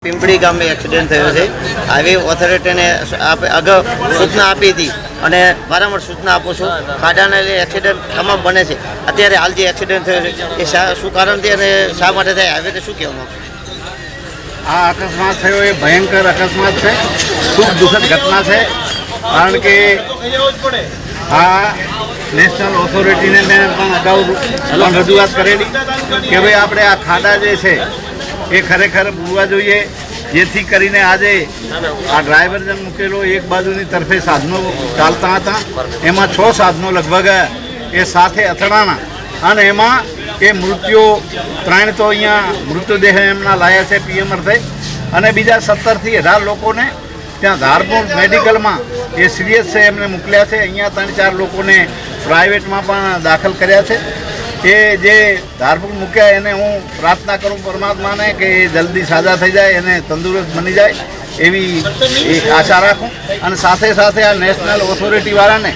पिंपड़ी गाम में एक्सिडेंट थयो छे। हाईवे ऑथोरिटी ने अगाऊ सूचना आपी थी અને વારંવાર સૂચના આપું છું ખાડાને લઈ એક્સિડન્ટ તમામ બને છે। અત્યારે હાલ જે એક્સિડન્ટ થયો છે એ શું કારણથી અને શા માટે થાય હાઈવે શું કહેવા માંગુ? આ અકસ્માત થયો એ ભયંકર અકસ્માત છે, ખૂબ દુઃખદ ઘટના છે। કારણ કે આ નેશનલ ઓથોરિટીને મેં પણ અગાઉ રજૂઆત કરેલી કે ભાઈ આપણે આ ખાડા જે છે એ ખરેખર પૂરવા જોઈએ, જેથી કરીને આજે આ ડ્રાઈવર જેમ મૂકેલો એક બાજુની તરફે સાધનો ચાલતા હતા, એમાં 6 સાધનો લગભગ એ સાથે અથડાણા અને એમાં એ મૃત્યુ 3 તો અહીંયા મૃતદેહ એમના લાયા છે પીએમ અર્થે અને બીજા 17 થી 18 લોકોને ત્યાં ધારપુર મેડિકલમાં એ સિરિયસ છે એમને મોકલ્યા છે। અહીંયા 3-4 લોકોને પ્રાઇવેટમાં પણ દાખલ કર્યા છે। એ જે ધારપુર મૂક્યા એને હું પ્રાર્થના કરું પરમાત્માને કે એ જલ્દી સાજા થઈ જાય અને તંદુરસ્ત બની જાય એવી આશા રાખું। અને સાથે સાથે આ નેશનલ ઓથોરિટીવાળાને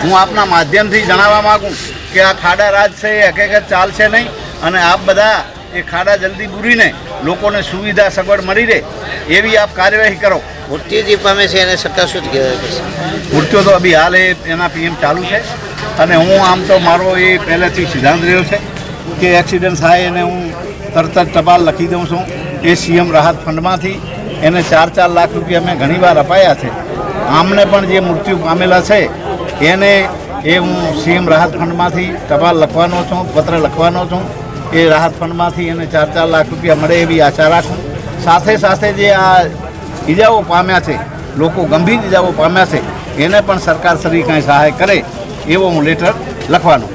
હું આપના માધ્યમથી જણાવવા માગું કે આ ખાડા રાજ છે એ હકીકત ચાલશે નહીં અને આપ બધા એ ખાડા જલ્દી પૂરીને લોકોને સુવિધા સગવડ મળી રહે એવી આપ કાર્યવાહી કરો। મૃત્યુ જે પામે છે એને સરકાર શું કહેવાય? મૃત્યુ તો અભી હાલ એના પીએમ ચાલુ છે અને હું આમ તો મારો એ પહેલેથી સિદ્ધાંત રહ્યો છે કે એક્સિડન્ટ થાય એને હું તરત જ ટપાલ લખી દઉં છું। એ સીએમ રાહત ફંડમાંથી એને 4-4 લાખ રૂપિયા મેં ઘણીવાર અપાયા છે। આમને પણ જે મૃત્યુ પામેલા છે એને એ હું સીએમ રાહત ફંડમાંથી ટપાલ લખવાનો છું, પત્ર લખવાનો છું। એ રાહત ફંડમાંથી એને 4-4 લાખ રૂપિયા મળે એવી આશા રાખું। સાથે સાથે જે આ ઈજાઓ પામ્યા છે, લોકો ગંભીર ઈજાઓ પામ્યા છે, એને પણ સરકાર શ્રી કાંઈ સહાય કરે એવો હું લેટર લખવાનો।